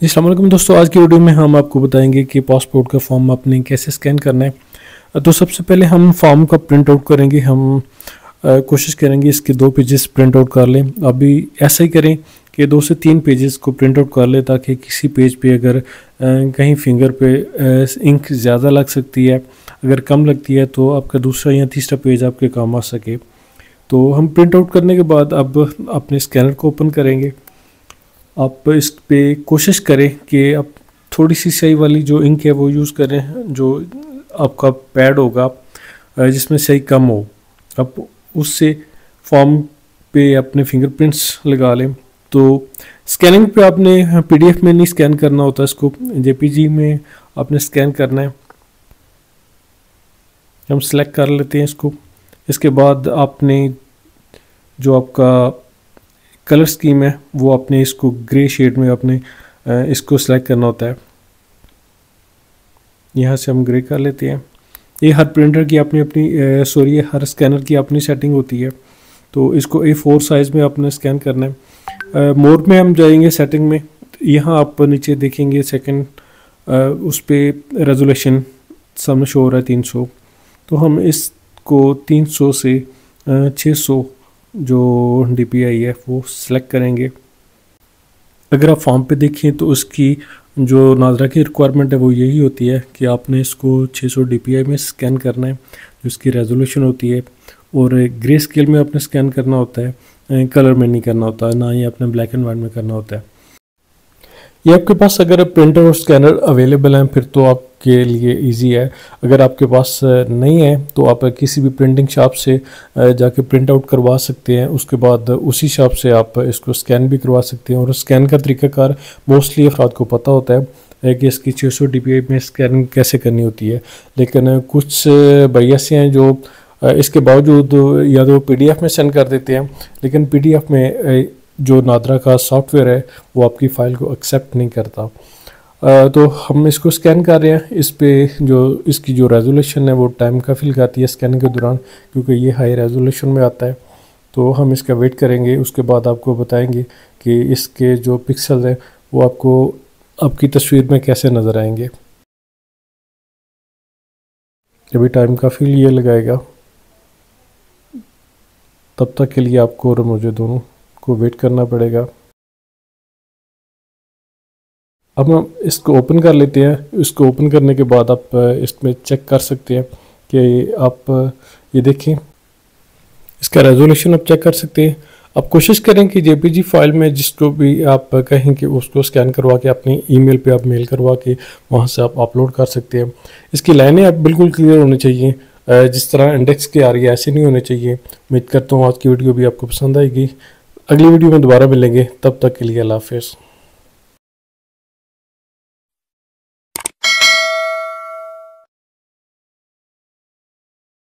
जी अस्सलाम वालेकुम दोस्तों, आज की वीडियो में हम आपको बताएंगे कि पासपोर्ट का फॉर्म आपने कैसे स्कैन करना है। तो सबसे पहले हम फॉर्म का प्रिंट आउट करेंगे। हम कोशिश करेंगे इसके 2 पेजेस प्रिंट आउट कर लें। अभी ऐसा ही करें कि 2 से 3 पेजेस को प्रिंट आउट कर लें, ताकि किसी पेज पे अगर कहीं फिंगर पे इंक ज़्यादा लग सकती है, अगर कम लगती है तो आपका दूसरा या तीसरा पेज आपके काम आ सके। तो हम प्रिंट आउट करने के बाद अब अपने स्कैनर को ओपन करेंगे। आप इस पे कोशिश करें कि आप थोड़ी सी सही वाली जो इंक है वो यूज़ करें, जो आपका पैड होगा जिसमें सही कम हो। आप उससे फॉर्म पे अपने फिंगरप्रिंट्स लगा लें। तो स्कैनिंग पे आपने पीडीएफ में नहीं स्कैन करना होता, इसको जेपीजी में आपने स्कैन करना है। हम सेलेक्ट कर लेते हैं इसको। इसके बाद आपने जो आपका कलर स्कीम है वो आपने इसको ग्रे शेड में आपने इसको सिलेक्ट करना होता है। यहाँ से हम ग्रे कर लेते हैं। ये हर प्रिंटर की अपनी अपनी हर स्कैनर की अपनी सेटिंग होती है। तो इसको A4 साइज़ में आपने स्कैन करना है। मोर में हम जाएंगे सेटिंग में। यहाँ आप नीचे देखेंगे सेकंड, उस पर रेजोल्यूशन सामने शो हो रहा है 300। तो हम इसको 300 से 600 जो DPI है वो सिलेक्ट करेंगे। अगर आप फॉर्म पे देखें तो उसकी जो नाजरा की रिक्वायरमेंट है वो यही होती है कि आपने इसको 600 DPI में स्कैन करना है, जो इसकी रेजोल्यूशन होती है। और ग्रे स्केल में आपने स्कैन करना होता है, कलर में नहीं करना होता, ना ही आपने ब्लैक एंड वाइट में करना होता है। ये आपके पास अगर प्रिंटर और स्कैनर अवेलेबल हैं फिर तो आपके लिए इजी है। अगर आपके पास नहीं है तो आप किसी भी प्रिंटिंग शॉप से जाके प्रिंट आउट करवा सकते हैं। उसके बाद उसी शॉप से आप इसको स्कैन भी करवा सकते हैं। और स्कैन का तरीकाकार मोस्टली अफराद को पता होता है कि इसकी 600 DPI में स्कैन कैसे करनी होती है। लेकिन कुछ भाई ऐसे हैं जो इसके बावजूद या तो PDF में सेंड कर देते हैं, लेकिन PDF में जो नादरा का सॉफ्टवेयर है वो आपकी फ़ाइल को एक्सेप्ट नहीं करता। तो हम इसको स्कैन कर रहे हैं। इस पे जो इसकी जो रेजोल्यूशन है वो टाइम काफ़ी लगाती है स्कैनिंग के दौरान, क्योंकि ये हाई रेजोल्यूशन में आता है। तो हम इसका वेट करेंगे, उसके बाद आपको बताएंगे कि इसके जो पिक्सल हैं वो आपको आपकी तस्वीर में कैसे नज़र आएंगे। अभी टाइम काफ़ी लिए लगाएगा, तब तक के लिए आपको और मुझे दोनों को वेट करना पड़ेगा। अब हम इसको ओपन कर लेते हैं। इसको ओपन करने के बाद आप इसमें चेक कर सकते हैं कि आप ये देखें, इसका रेजोल्यूशन आप चेक कर सकते हैं। आप कोशिश करें कि JPG फाइल में जिसको भी आप कहें कि उसको स्कैन करवा के अपनी ईमेल पे आप मेल करवा के वहाँ से आप अपलोड कर सकते हैं। इसकी लाइनें आप बिल्कुल क्लियर होनी चाहिए, जिस तरह इंडेक्स की आ रही है ऐसे नहीं होने चाहिए। उम्मीद करता हूँ आज की वीडियो भी आपको पसंद आएगी। अगली वीडियो में दोबारा मिलेंगे, तब तक के लिए अल्लाह हाफ़िज़।